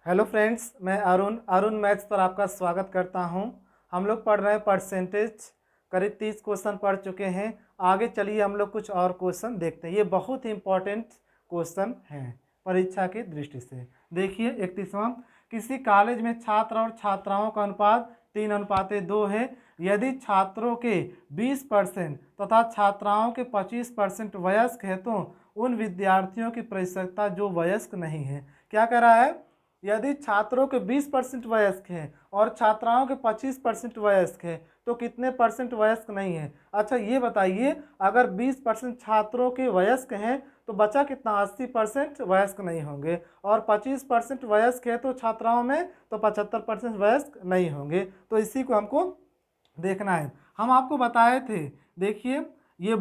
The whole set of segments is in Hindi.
हेलो फ्रेंड्स, मैं अरुण मैथ्स पर आपका स्वागत करता हूं। हम लोग पढ़ रहे हैं परसेंटेज। करीब 30 क्वेश्चन पढ़ चुके हैं। आगे चलिए हम लोग कुछ और क्वेश्चन देखते हैं। ये बहुत ही इंपॉर्टेंट क्वेश्चन हैं परीक्षा की दृष्टि से। देखिए 31वां, किसी कॉलेज में छात्र और छात्राओं का अनुपात 3:2 है। यदि छात्रों के 20% तथा छात्राओं के 25% वयस्क है तो उन विद्यार्थियों की प्रतिशतता जो वयस्क नहीं है। क्या कह रहा है? यदि छात्रों के 20% वयस्क हैं और छात्राओं के 25% वयस्क हैं तो कितने परसेंट वयस्क नहीं है? अच्छा ये बताइए, अगर 20% छात्रों के वयस्क हैं तो बचा कितना? 80% वयस्क नहीं होंगे। और 25% वयस्क है तो छात्राओं में तो 75% वयस्क नहीं होंगे। तो इसी को हमको देखना है। हम आपको बताए थे, देखिए ये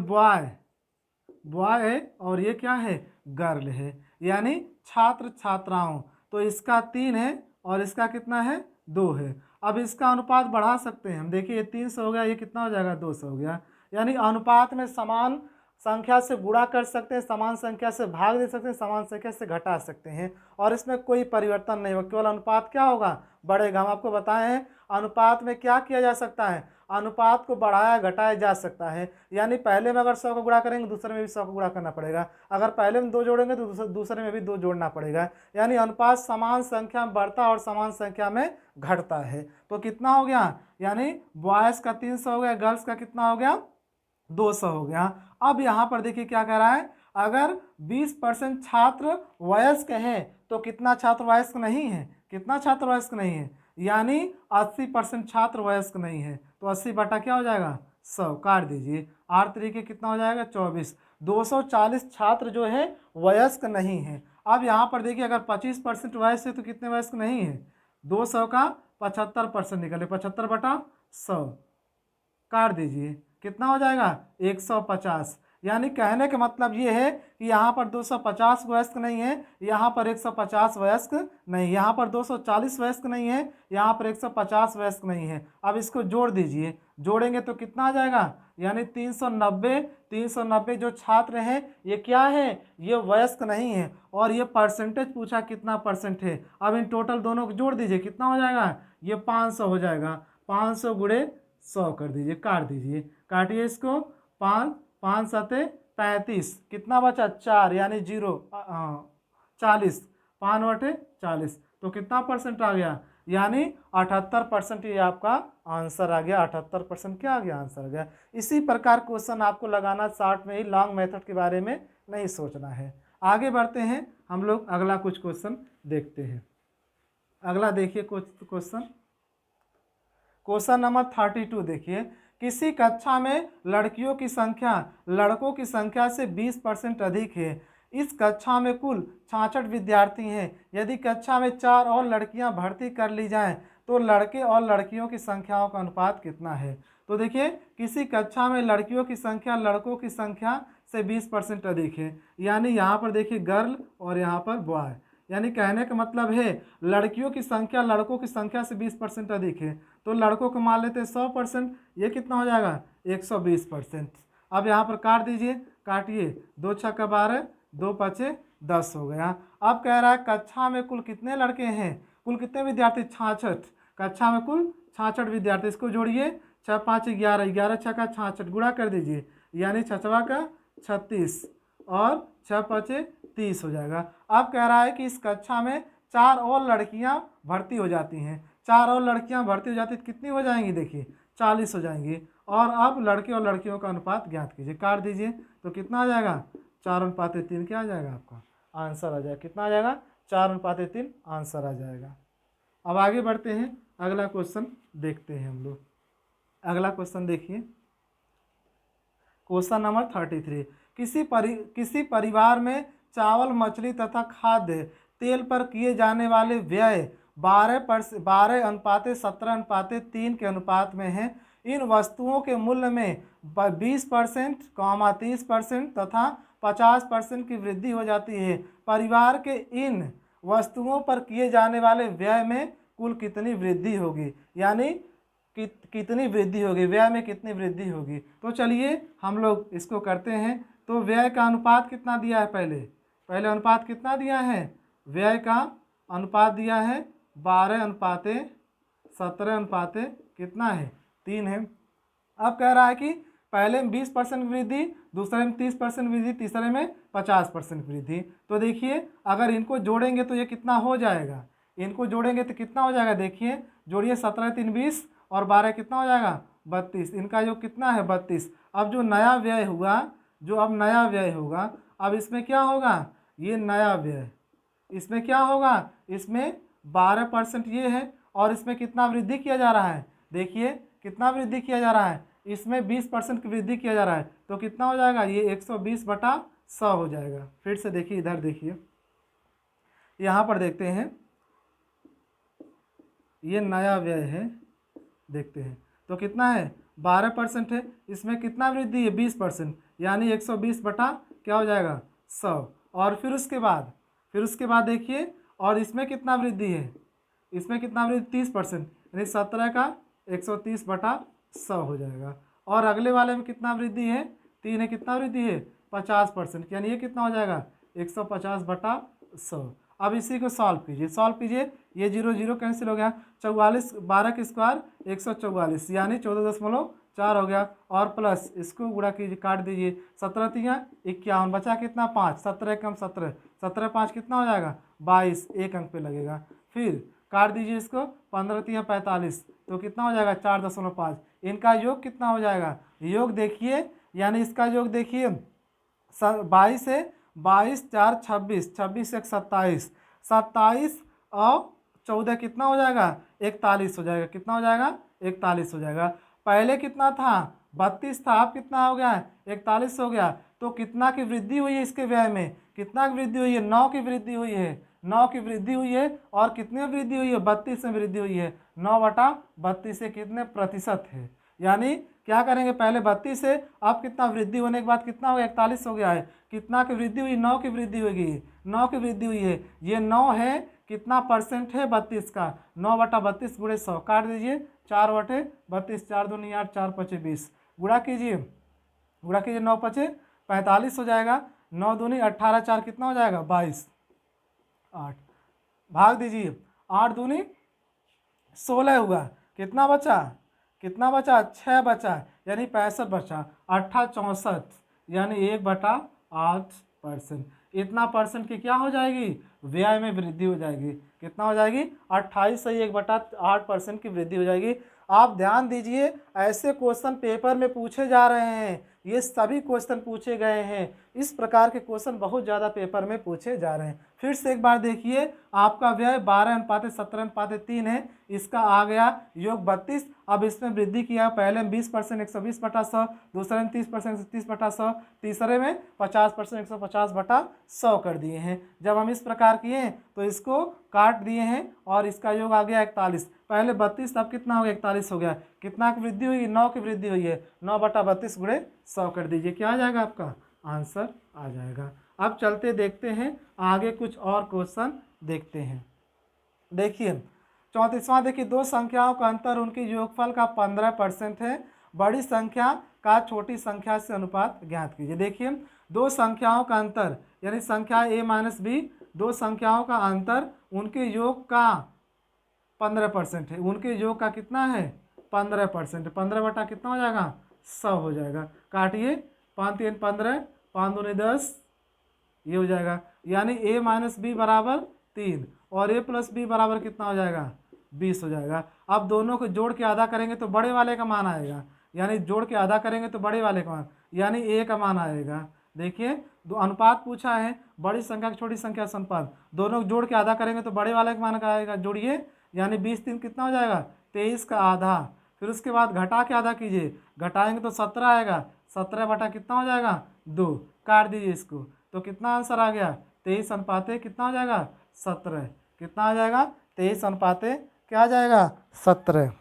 बॉय है और ये क्या है? गर्ल है, यानी छात्र छात्राओं। तो इसका 3 है और इसका कितना है? 2 है। अब इसका अनुपात बढ़ा सकते हैं हम। देखिए ये 300 हो गया, ये कितना हो जाएगा? 200 हो गया। यानी अनुपात में समान संख्या से गुणा कर सकते हैं, समान संख्या से भाग दे सकते हैं, समान संख्या से घटा सकते हैं और इसमें कोई परिवर्तन नहीं होगा। केवल अनुपात क्या होगा? बढ़ेगा। हम आपको बताए हैं अनुपात में क्या किया जा सकता है? अनुपात को बढ़ाया घटाया जा सकता है। यानी पहले में अगर 100 को गुणा करेंगे दूसरे में भी 100 को गुणा करना पड़ेगा। अगर पहले में 2 जोड़ेंगे तो दूसरे में भी 2 जोड़ना पड़ेगा। यानी अनुपात समान संख्या में बढ़ता और समान संख्या में घटता है। तो कितना हो गया? यानी बॉयज़ का 300 हो गया, गर्ल्स का कितना हो गया? 200 हो गया। अब यहाँ पर देखिए क्या कह रहा है, अगर 20% छात्र वयस्क हैं तो कितना छात्र वयस्क नहीं है? कितना छात्र वयस्क नहीं है? यानी 80% छात्र वयस्क नहीं है। तो 80 बटा क्या हो जाएगा? 100। काट दीजिए। 8 तरीके कितना हो जाएगा? 24। 240 छात्र जो है वयस्क नहीं है। अब यहाँ पर देखिए, अगर 25% वयस्क है तो कितने वयस्क नहीं है? 200 का 75% निकले, 75 बटा 100। काट दीजिए, कितना हो जाएगा? 150। यानी कहने का मतलब ये है कि यहाँ पर 250 वयस्क नहीं है, यहाँ पर 150 वयस्क नहीं, यहाँ पर 240 वयस्क नहीं है, यहाँ पर 150 वयस्क नहीं है। अब इसको जोड़ दीजिए, जोड़ेंगे तो कितना आ जाएगा? यानी 390 जो छात्र हैं ये क्या है? ये वयस्क नहीं है। और ये परसेंटेज पूछा कितना परसेंट है। अब इन टोटल दोनों को जोड़ दीजिए, कितना हो जाएगा? ये 500 हो जाएगा। 500 गुणे 100 कर दीजिए, काट दीजिए। काटिए इसको। 5 सते 35, कितना बचा? 4, यानी 0। 40, 5/40। तो कितना परसेंट आ गया? यानी 78% ये आपका आंसर आ गया। 78% क्या आ गया? आंसर आ गया। इसी प्रकार क्वेश्चन आपको लगाना शॉर्ट में ही, लॉन्ग मेथड के बारे में नहीं सोचना है। आगे बढ़ते हैं, हम लोग अगला कुछ क्वेश्चन देखते हैं। अगला देखिए क्वेश्चन नंबर 32। देखिए, किसी कक्षा में लड़कियों की संख्या लड़कों की संख्या से 20% अधिक है। इस कक्षा में कुल 66 विद्यार्थी हैं। यदि कक्षा में 4 और लड़कियां भर्ती कर ली जाएं तो लड़के और लड़कियों की संख्याओं का अनुपात कितना है? तो देखिए, किसी कक्षा में लड़कियों की संख्या लड़कों की संख्या से 20% अधिक है। यानी यहाँ पर देखिए गर्ल और यहाँ पर बॉय। यानी कहने का मतलब है लड़कियों की संख्या लड़कों की संख्या से 20% अधिक है। तो लड़कों को मान लेते हैं 100%, ये कितना हो जाएगा? 120%। अब यहाँ पर काट दीजिए, काटिए। 2 छक्का 12, 2 पचे 10 हो गया। अब कह रहा है कक्षा में कुल कितने लड़के हैं? कुल कितने विद्यार्थी? 66। कक्षा में कुल 66 विद्यार्थी। इसको जोड़िए, 6 5 11, 11 छक्का 66, गुणा कर दीजिए। यानी 6 का 36 और 6 पचे 30 हो जाएगा। अब कह रहा है कि इस कक्षा में 4 और लड़कियां भर्ती हो जाती हैं। 4 और लड़कियां भर्ती हो जाती तो कितनी हो जाएंगी? देखिए 40 हो जाएंगी। और अब लड़के और लड़कियों का अनुपात ज्ञात कीजिए। काट दीजिए तो कितना आ जाएगा? 4:3 क्या आ जाएगा? आपका आंसर आ जाएगा। कितना आ जाएगा? 4:3 आंसर आ जाएगा। अब आगे बढ़ते हैं, अगला क्वेश्चन देखते हैं हम लोग। अगला क्वेश्चन देखिए, क्वेश्चन नंबर 33। किसी परिवार में चावल, मछली तथा खाद्य तेल पर किए जाने वाले व्यय 12:17:3 के अनुपात में है। इन वस्तुओं के मूल्य में 20%, 30% तथा 50% की वृद्धि हो जाती है। परिवार के इन वस्तुओं पर किए जाने वाले व्यय में कुल कितनी वृद्धि होगी? यानी कितनी वृद्धि होगी, व्यय में कितनी वृद्धि होगी? तो चलिए हम लोग इसको करते हैं। तो व्यय का अनुपात कितना दिया है? पहले अनुपात कितना दिया है? व्यय का अनुपात दिया है 12:17 कितना है 3 है। अब कह रहा है कि पहले में 20% वृद्धि, दूसरे में 30% वृद्धि, तीसरे में 50% वृद्धि। तो देखिए अगर इनको जोड़ेंगे तो ये कितना हो जाएगा, इनको जोड़ेंगे तो कितना हो जाएगा, देखिए जोड़िए 17 3 20 और 12 कितना हो जाएगा 32, इनका जो कितना है 32। अब जो नया व्यय हुआ, जो अब नया व्यय होगा, अब इसमें क्या होगा, ये नया व्यय, इसमें क्या होगा, इसमें 12% ये है और इसमें कितना वृद्धि किया जा रहा है, देखिए कितना वृद्धि किया जा रहा है, इसमें 20% की वृद्धि किया जा रहा है। तो कितना हो जाएगा, ये 120/100 हो जाएगा। फिर से देखिए इधर देखिए, यहाँ पर देखते हैं, ये नया व्यय है, देखते हैं तो कितना है 12% है, इसमें कितना वृद्धि है 20%, यानी 120 बटा क्या हो जाएगा 100। और फिर उसके बाद देखिए, और इसमें कितना वृद्धि है, इसमें कितना वृद्धि 30%, यानी 17 का 130/100 हो जाएगा। और अगले वाले में कितना वृद्धि है 3 है, कितना वृद्धि है 50%, यानी ये कितना हो जाएगा 150/100। अब इसी को सॉल्व कीजिए, ये 0 0 कैंसिल हो गया, 44 12 के स्क्वायर 144 यानी 14.4 हो गया। और प्लस इसको गुणा कीजिए, काट दीजिए, 17 3 51 बचा कितना 5, 17 कम 17, 17 5 कितना हो जाएगा 22, एक अंक पे लगेगा। फिर काट दीजिए इसको, 15 3 45 तो कितना हो जाएगा 4.5। इनका योग कितना हो जाएगा, योग देखिए, यानी इसका योग देखिए 22 है, 22 4 26, 26 1 27, 27 और 14 कितना हो जाएगा 41 हो जाएगा, कितना हो जाएगा 41 हो जाएगा। पहले कितना था 32 था, अब कितना हो गया 41 हो गया। तो कितना की वृद्धि हुई है इसके व्यय में, कितना की वृद्धि हुई है 9 की वृद्धि हुई है, 9 की वृद्धि हुई है। और कितने में वृद्धि हुई है 32 में वृद्धि हुई है, 9/32 से कितने प्रतिशत है, यानी क्या करेंगे पहले 32 से, अब कितना वृद्धि होने के बाद कितना हो गया 41 हो गया है। कितना की वृद्धि हुई 9 की वृद्धि होगी, 9 की वृद्धि हुई है, ये 9 है, कितना परसेंट है 32 का, 9/32 गुणे 100, काट दीजिए 4/32, 4 दूनी 8, 4 5 20, गुणा कीजिए 9 5 45 हो जाएगा, 9 दूनी 18, 4 कितना हो जाएगा 22, 8 भाग दीजिए, 8 दूनी 16 हुआ, कितना बचा 6 बचा, यानी 65 बचा, 8 64 यानी 1/8%। इतना परसेंट की क्या हो जाएगी, व्यय में वृद्धि हो जाएगी, कितना हो जाएगी 28 से 1/8% की वृद्धि हो जाएगी। आप ध्यान दीजिए, ऐसे क्वेश्चन पेपर में पूछे जा रहे हैं, ये सभी क्वेश्चन पूछे गए हैं, इस प्रकार के क्वेश्चन बहुत ज़्यादा पेपर में पूछे जा रहे हैं। फिर से एक बार देखिए, आपका व्यय 12:17:3 है, इसका आ गया योग 32। अब इसमें वृद्धि किया, पहले में 20% 120/100, दूसरे में 30% 130/100, तीसरे में 50% 150/100 कर दिए हैं। जब हम इस प्रकार किए तो इसको काट दिए हैं और इसका योग आ गया 41। पहले 32 अब कितना हो गया 41 हो गया, कितना की वृद्धि हुई 9 की वृद्धि हुई है, 9/32 गुणे 100 कर दीजिए, क्या आ जाएगा आपका आंसर आ जाएगा। अब चलते देखते हैं आगे कुछ और क्वेश्चन देखते हैं। देखिए 34वां, देखिए दो संख्याओं का अंतर उनके योगफल का 15% है, बड़ी संख्या का छोटी संख्या से अनुपात ज्ञात कीजिए। देखिए दो संख्याओं का अंतर, यानी संख्या a - b, दो संख्याओं का अंतर उनके योग का 15% है, उनके योग का कितना है 15%, 15 बटा कितना हो जाएगा 100 हो जाएगा। काटिए, 5 3 15, 5 दूनी 10, ये हो जाएगा, यानी a - b बराबर 3 और a + b बराबर कितना हो जाएगा 20 हो जाएगा। अब दोनों को जोड़ के आधा करेंगे तो बड़े वाले का मान आएगा, यानी जोड़ के आधा करेंगे तो बड़े वाले का मान, यानी a का मान आएगा। देखिए दो अनुपात पूछा है, बड़ी संख्या की छोटी संख्या से अनुपात, दोनों को जोड़ के आधा करेंगे तो बड़े वाले का मान का आएगा, जोड़िए, यानी 20 3 कितना हो जाएगा 23 का आधा। फिर उसके बाद घटा के आधा कीजिए, घटाएंगे तो 17 आएगा, 17 बटा कितना हो जाएगा 2, काट दीजिए इसको, तो कितना आंसर आ गया 23 कितना हो जाएगा 17, कितना आ जाएगा 23 क्या आ जाएगा 17,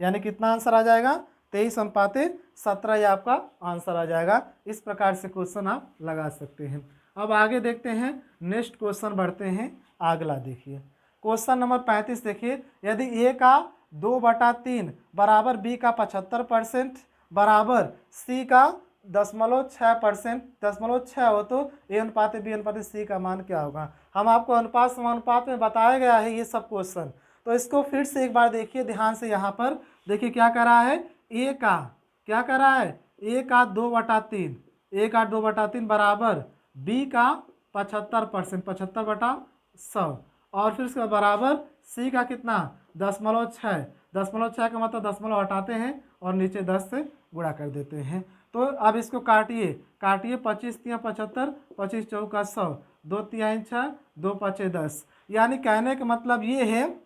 यानी कितना आंसर आ जाएगा 23:17, ये आपका आंसर आ जाएगा। इस प्रकार से क्वेश्चन आप लगा सकते हैं। अब आगे देखते हैं, नेक्स्ट क्वेश्चन बढ़ते हैं, अगला देखिए क्वेश्चन नंबर 35। देखिए यदि a का 2/3 बराबर b का 75% बराबर c का 0.6%, 0.6 हो तो A अनुपात B अनुपात C का मान क्या होगा। हम आपको अनुपात समानुपात में बताया गया है ये सब क्वेश्चन। तो इसको फिर से एक बार देखिए ध्यान से। यहाँ पर देखिए क्या कर रहा है, A का क्या कर रहा है, A का 2/3, A का 2/3 बराबर B का 75%, 75/100, और फिर उसके बराबर C का कितना 0.6, 0.6 का मतलब दशमलव हटाते हैं और नीचे 10 से गुणा कर देते हैं। तो अब इसको काटिए, 25 तिया 75, 25 चौका 100, 2 तिहाई 6, 2 पचे 10। यानी कहने का मतलब ये है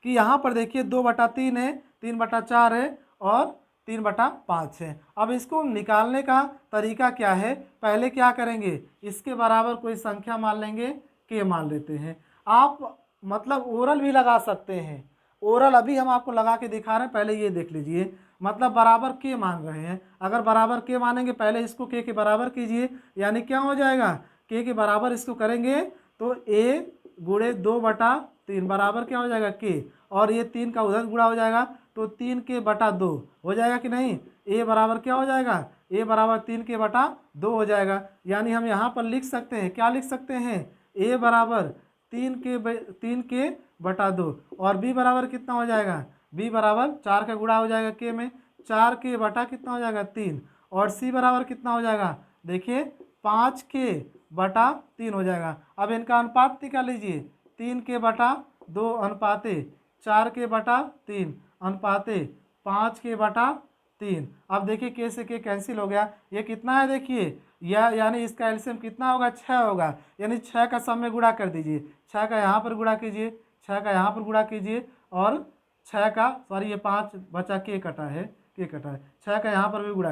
कि यहाँ पर देखिए 2/3 है, 3/4 है और 3/5 है। अब इसको निकालने का तरीका क्या है, पहले क्या करेंगे, इसके बराबर कोई संख्या मान लेंगे, के मान लेते हैं। आप मतलब ओरल भी लगा सकते हैं, ओरल अभी हम आपको लगा के दिखा रहे हैं, पहले ये देख लीजिए। मतलब बराबर के मान रहे हैं, अगर बराबर के मानेंगे पहले इसको के बराबर कीजिए, यानी क्या हो जाएगा, के बराबर इसको करेंगे तो A गुणे 2/3 बराबर क्या हो जाएगा के, और ये 3 का उधर गुणा हो जाएगा तो 3/2 हो जाएगा कि नहीं। A बराबर क्या हो जाएगा, A बराबर 3/2 हो जाएगा। यानी हम यहाँ पर लिख सकते हैं, क्या लिख सकते हैं, A बराबर 3/2 और B बराबर कितना हो जाएगा, B बराबर 4 का गुणा हो जाएगा के में, 4 कितना हो जाएगा 3, और C बराबर कितना हो जाएगा, देखिए 5/3 हो जाएगा। अब इनका अनुपात निकाल लीजिए, 3/2 अनुपाते 4/3 अनुपाते 5/3। अब देखिए के से के कैंसिल हो गया, ये कितना है देखिए, यह यानी इसका एलसीएम कितना होगा, 6 होगा। यानी 6 का सब में गुणा कर दीजिए, 6 का यहाँ पर गुणा कीजिए, 6 का यहाँ पर गुणा कीजिए, और 6 का सॉरी ये 5 बचा के कटा है, 6 का यहाँ पर भी गुणा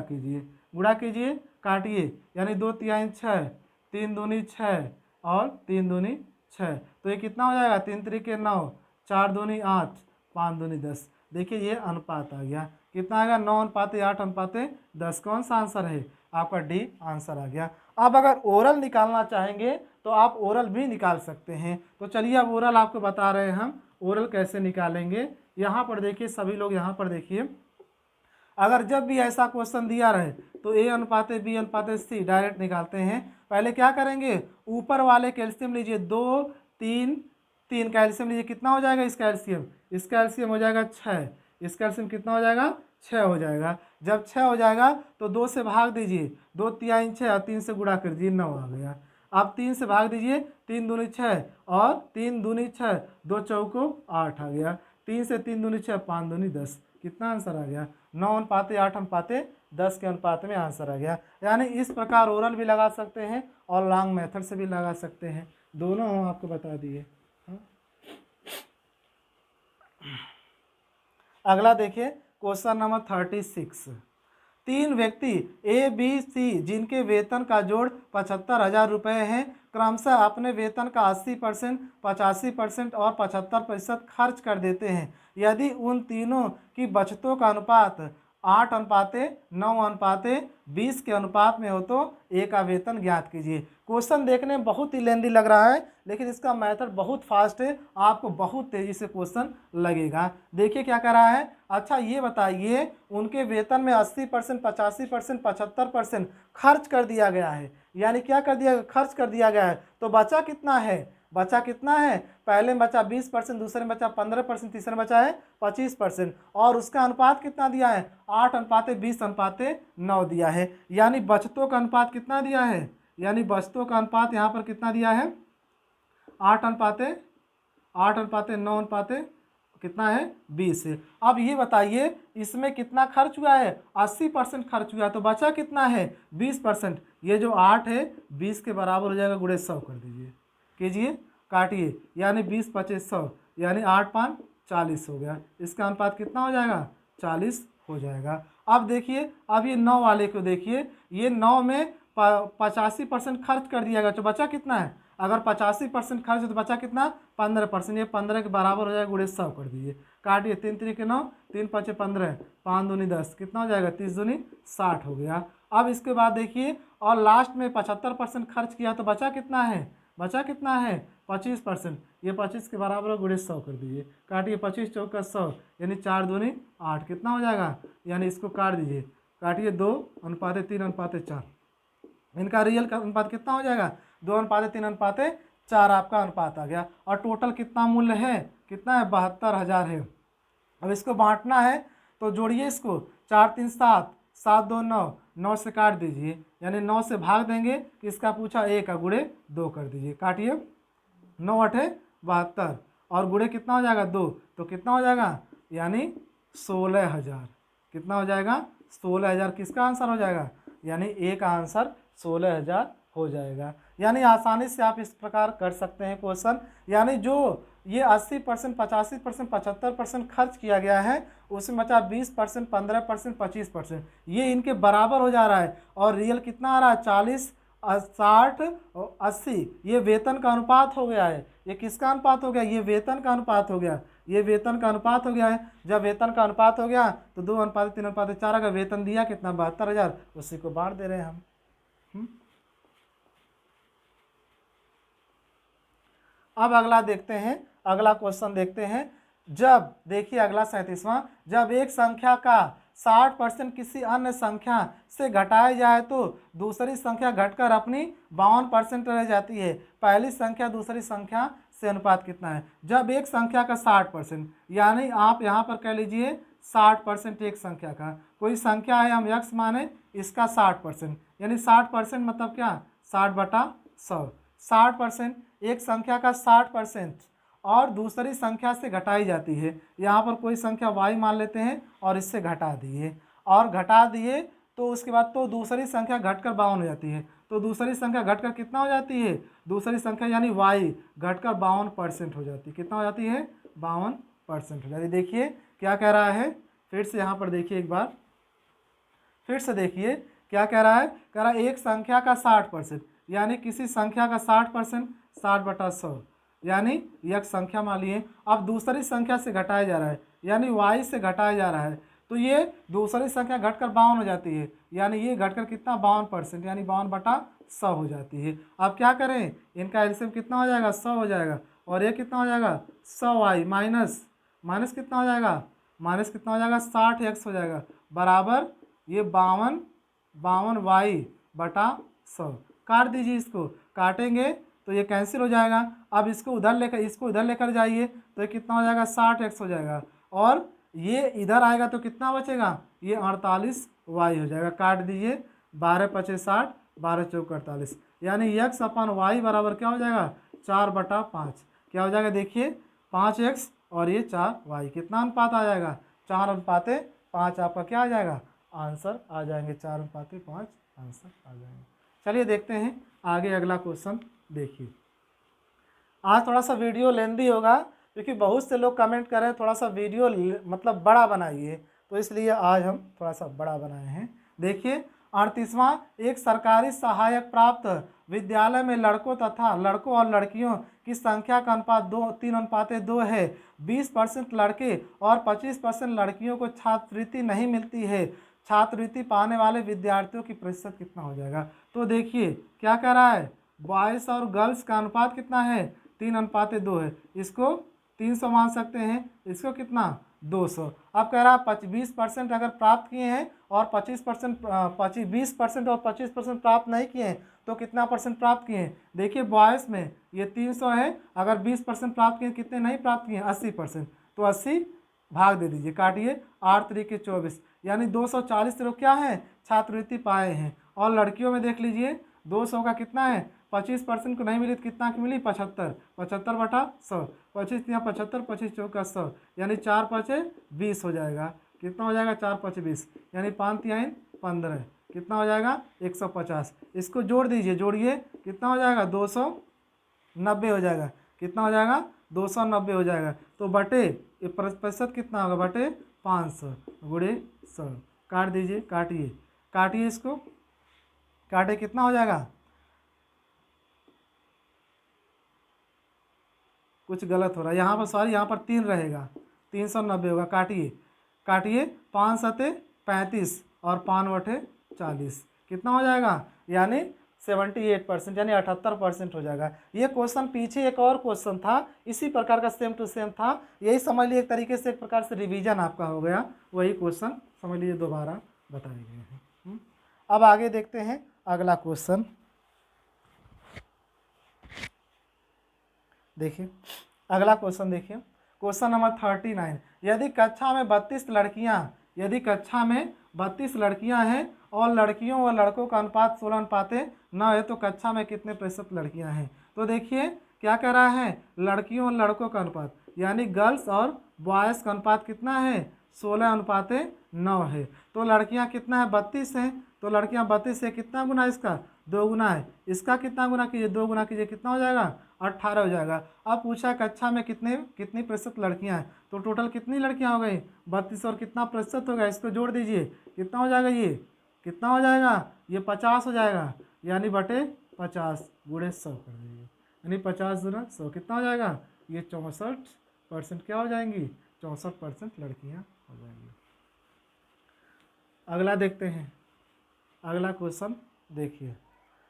कीजिए, काटिए, यानी 2 तिहाई 6, 3 दूनी 6 और 3 दूनी 6, तो ये कितना हो जाएगा, 3 त्रिके 9, 4 दूनी 8, 5 दूनी 10। देखिए ये अनुपात आ गया, कितना आएगा 9:8:10। कौन सा आंसर है आपका, डी आंसर आ गया। अब अगर ओरल निकालना चाहेंगे तो आप ओरल भी निकाल सकते हैं। तो चलिए अब ओरल आपको बता रहे हैं हम ओरल कैसे निकालेंगे। यहाँ पर देखिए सभी लोग, यहाँ पर देखिए, अगर जब भी ऐसा क्वेश्चन दिया रहे तो A अनुपाते B अनुपाते C डायरेक्ट निकालते हैं। पहले क्या करेंगे, ऊपर वाले कैल्शियम लीजिए 2 3 3 का एलसीएम लीजिए, कितना हो जाएगा इसका एलसीएम, इसका एलसीएम हो जाएगा 6, इसका एलसीएम कितना हो जाएगा 6 हो जाएगा। जब 6 हो जाएगा तो 2 से भाग दीजिए, 2 तिहाई 6 और 3 से गुणा कर दीजिए, 9 आ गया। आप 3 से भाग दीजिए, 3 दूनी 6 और 3 दूनी 6, 2 चौको 8 आ गया, 3 से 3 दूनी 6, 5 दूनी 10, कितना आंसर आ गया, 9:8:10 के अनुपात में आंसर आ गया। यानी इस प्रकार ओरल भी लगा सकते हैं और लॉन्ग मेथड से भी लगा सकते हैं, दोनों हम आपको बता दिए। अगला देखिए क्वेश्चन नंबर 36। 3 व्यक्ति ए बी सी जिनके वेतन का जोड़ 75,000 रुपये है, क्रमशः अपने वेतन का 80%, 85% और 75% खर्च कर देते हैं। यदि उन तीनों की बचतों का अनुपात 8:9:20 के अनुपात में हो तो ए का वेतन ज्ञात कीजिए। क्वेश्चन देखने में बहुत ही लेंदी लग रहा है, लेकिन इसका मेथड बहुत फास्ट है, आपको बहुत तेज़ी से क्वेश्चन लगेगा। देखिए क्या कर रहा है, अच्छा ये बताइए उनके वेतन में 80%, 85%, 75% खर्च कर दिया गया है। यानी क्या कर दिया, खर्च कर दिया गया है, तो बचा कितना है, पहले में बचा 20%, दूसरे में बचा 15%, तीसरे में बचा है 25%, और उसका अनुपात कितना दिया है, 8:20:9 दिया है। यानी बचतों का अनुपात कितना दिया है, यानी बचतों का अनुपात यहाँ पर कितना दिया है, 8:9 कितना है 20 है। अब ये बताइए इसमें कितना खर्च हुआ है, 80% खर्च हुआ है, तो बचा कितना है 20%। ये जो 8 है 20 के बराबर हो जाएगा, गुणे 100 कर दीजिए, काटिए, यानी 20 25 100, यानी 8×5 40 हो गया। इसका अनुपात कितना हो जाएगा, 40 हो जाएगा। अब देखिए, अब ये 9 वाले को देखिए, ये 9 में 85% खर्च कर दिया गया, तो बचा कितना है, अगर 85% खर्च है तो बचा कितना 15%, ये 15 के बराबर हो जाएगा, गुणे 100 कर दीजिए, काटिए, 3 3 9, 3 5 15, 5 दूनी 10, कितना हो जाएगा 30 दूनी 60 हो गया। अब इसके बाद देखिए, और लास्ट में 75% खर्च किया तो बचा कितना है, 25%, ये 25 के बराबर गुणे 100 कर दीजिए, काटिए, 25 चौका 100, यानी 4 दूनी 8, कितना हो जाएगा, यानी इसको काट दीजिए, काटिए 2:3:4। इनका रियल का अनुपात कितना हो जाएगा? 2:3:4 आपका अनुपात आ गया। और टोटल कितना मूल्य है? कितना है? 72,000 है। अब इसको बांटना है तो जोड़िए इसको, 4 3 7, 7 2 9, 9 से काट दीजिए, यानी 9 से भाग देंगे, किसका पूछा? ए का, गुणे 2 कर दीजिए। काटिए, 9 8 72 और गुणे कितना हो जाएगा? 2, तो कितना हो जाएगा? यानी 16,000। कितना हो जाएगा? 16,000 किसका आंसर हो जाएगा? यानी ए का आंसर 16,000 हो जाएगा। यानी आसानी से आप इस प्रकार कर सकते हैं क्वेश्चन। यानी जो ये 80%, 85%, 75% खर्च किया गया है, उसमें बचा 20%, 15%, 25%, ये इनके बराबर हो जा रहा है। और रियल कितना आ रहा है? 40, 60 और 80। ये वेतन का अनुपात हो गया है। ये किसका अनुपात हो गया? ये वेतन का अनुपात हो गया। ये वेतन का अनुपात हो गया है। जब वेतन का अनुपात हो गया तो 2:3:4 अगर वेतन दिया कितना? 72,000, उसी को बांट दे रहे हैं हम। अब अगला देखते हैं, अगला क्वेश्चन देखते हैं। जब देखिए अगला 37वां, जब एक संख्या का 60% किसी अन्य संख्या से घटाया जाए तो दूसरी संख्या घटकर अपनी 52% रह जाती है। पहली संख्या दूसरी संख्या से अनुपात कितना है? जब एक संख्या का 60%, यानी आप यहाँ पर कह लीजिए 60% एक संख्या का, कोई संख्या है हम x माने, इसका 60%, यानी 60% मतलब क्या? 60/100। 60% एक संख्या का 60% और दूसरी संख्या से घटाई जाती है। यहाँ पर कोई संख्या y मान लेते हैं और इससे घटा दिए, और घटा दिए तो उसके बाद तो दूसरी संख्या घटकर 52 हो जाती है। तो दूसरी संख्या घटकर कितना हो जाती है? दूसरी संख्या यानी y घटकर 52% हो जाती है। कितना हो जाती है? 52% हो जाती है। देखिए क्या कह रहा है, फिर से यहाँ पर देखिए एक बार, फिर से देखिए क्या कह रहा है। कह रहा है एक संख्या का 60%, यानी किसी संख्या का 60%, 60/100, यानी एक संख्या मान लिए। अब दूसरी संख्या से घटाया जा रहा है, यानी y से घटाया जा रहा है, तो ये दूसरी संख्या घटकर 52 हो जाती है, यानी ये घटकर कितना? 52%, यानी 52/100 हो जाती है। अब क्या करें? इनका एलसीएम कितना हो जाएगा? 100 हो जाएगा। और ये कितना हो जाएगा? 100y माइनस कितना हो जाएगा? माइनस कितना हो जाएगा? 60x हो जाएगा, बराबर ये 52y/100। काट दीजिए, इसको काटेंगे तो ये कैंसिल हो जाएगा। अब इसको इधर लेकर जाइए तो ये कितना हो जाएगा? 60x हो जाएगा। और ये इधर आएगा तो कितना बचेगा? ये 48y हो जाएगा। काट दीजिए, 12 5 60, 12 चौक 48, यानी x/y बराबर क्या हो जाएगा? 4/5। क्या हो जाएगा? देखिए 5x और ये 4y, कितना अनुपात आ जाएगा? 4:5 आपका क्या आ जाएगा? आंसर आ जाएंगे। 4:5 आंसर आ जाएंगे। चलिए देखते हैं आगे अगला क्वेश्चन। देखिए आज थोड़ा सा वीडियो लेंदी होगा, क्योंकि बहुत से लोग कमेंट कर रहे हैं थोड़ा सा वीडियो मतलब बड़ा बनाइए, तो इसलिए आज हम थोड़ा सा बड़ा बनाए हैं। देखिए 38वां, एक सरकारी सहायक प्राप्त विद्यालय में लड़कों और लड़कियों की संख्या का अनुपात 3:2 है। 20% लड़के और 25% लड़कियों को छात्रवृत्ति नहीं मिलती है। छात्रवृत्ति पाने वाले विद्यार्थियों की प्रतिशत कितना हो जाएगा? तो देखिए क्या कह रहा है, बॉयज़ और गर्ल्स का अनुपात कितना है? 3:2 है। इसको 300 मान सकते हैं, इसको कितना? 200। अब कह रहा है 20% अगर प्राप्त किए हैं और 20% और 25% प्राप्त नहीं किए हैं तो कितना परसेंट प्राप्त किए हैं? देखिए बॉयज़ में ये 300 है, अगर 20% प्राप्त किए, कितने नहीं प्राप्त किए? 80%, तो 80 भाग दे दीजिए। काटिए, 8 3 24, यानी 240 लोग क्या है? छात्रवृत्ति पाए हैं। और लड़कियों में देख लीजिए 200 का कितना है? 25% को नहीं मिली तो कितना की मिली? 75, 75/100, 25 या 75, 25 चौका 100, यानी 4 5 20 हो जाएगा। कितना हो जाएगा? 4 5 20, यानी 5 3 15, कितना हो जाएगा? 150। इसको जोड़ दीजिए, जोड़िए, कितना हो जाएगा? 290 हो जाएगा। कितना हो जाएगा? 290 हो जाएगा। तो बटे ये प्रतिशत कितना होगा? बटे 500 गुणे 100। काट दीजिए, काटिए इसको, काटे, कितना हो जाएगा? कुछ गलत हो रहा है यहाँ पर, सॉरी, यहाँ पर 3 रहेगा, 390 होगा। काटिए 5 7 35 और 5 8 40, कितना हो जाएगा? यानी 78%, यानी 78% हो जाएगा। ये क्वेश्चन पीछे एक और क्वेश्चन था इसी प्रकार का, सेम टू सेम था। यही समझ लीजिए एक तरीके से, एक प्रकार से रिवीजन आपका हो गया, वही क्वेश्चन समझ लीजिए दोबारा बताए गए हैं। अब आगे देखते हैं अगला क्वेश्चन। देखिए अगला क्वेश्चन देखिए, क्वेश्चन नंबर 39। यदि कक्षा में 32 लड़कियां हैं और लड़कियों व लड़कों का अनुपात 16:9 है तो कक्षा में कितने प्रतिशत लड़कियां हैं। तो देखिए क्या कह रहा है, लड़कियों और लड़कों का अनुपात यानी गर्ल्स और बॉयज़ का अनुपात कितना है, 16:9 है। तो लड़कियां कितना है, 32 हैं, तो लड़कियां 32 से कितना गुना, इसका 2 गुना है। इसका कितना गुना कीजिए, 2 गुना कीजिए, कितना हो जाएगा, 18 हो जाएगा। अब पूछा कक्षा में कितनी प्रतिशत लड़कियां हैं, तो टोटल कितनी लड़कियां हो गई, 32 और कितना प्रतिशत होगा, इसको जोड़ दीजिए, कितना हो जाएगा, ये कितना हो जाएगा, ये 50 हो जाएगा, यानी बटे 50 गुणे 100 कर दीजिए, यानी 50 गुना 100 कितना हो जाएगा, ये 64% क्या हो जाएंगी, 64% लड़कियां हो जाएंगी। अगला देखते हैं, अगला क्वेश्चन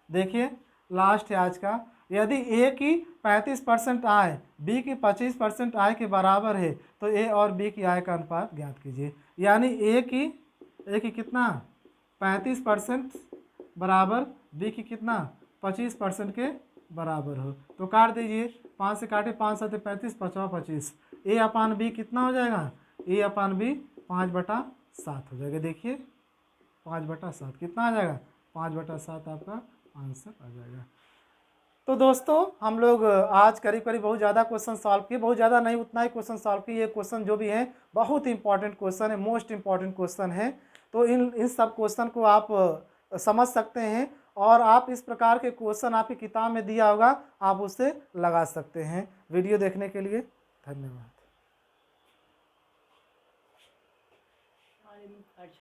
देखिए लास्ट है आज का। यदि ए की 35% आय बी की 25% आय के बराबर है तो ए और बी की आय का अनुपात ज्ञात कीजिए। यानी ए की कितना 35% बराबर बी की कितना 25% के बराबर हो तो काट दीजिए, 5 से काटे, 5 7 35, 5 25, ए अपान बी कितना हो जाएगा, ए अपान बी 5/7 हो जाएगा। देखिए 5/7 कितना आ जाएगा, 5/7 आपका आंसर आ जाएगा। तो दोस्तों हम लोग आज करीब बहुत ज़्यादा क्वेश्चन सॉल्व किए, बहुत ज़्यादा नहीं, उतना ही क्वेश्चन सॉल्व किए। ये क्वेश्चन जो भी है बहुत इंपॉर्टेंट क्वेश्चन है, मोस्ट इंपॉर्टेंट क्वेश्चन है। तो इन सब क्वेश्चन को आप समझ सकते हैं और आप इस प्रकार के क्वेश्चन आपकी किताब में दिया होगा, आप उससे लगा सकते हैं। वीडियो देखने के लिए धन्यवाद।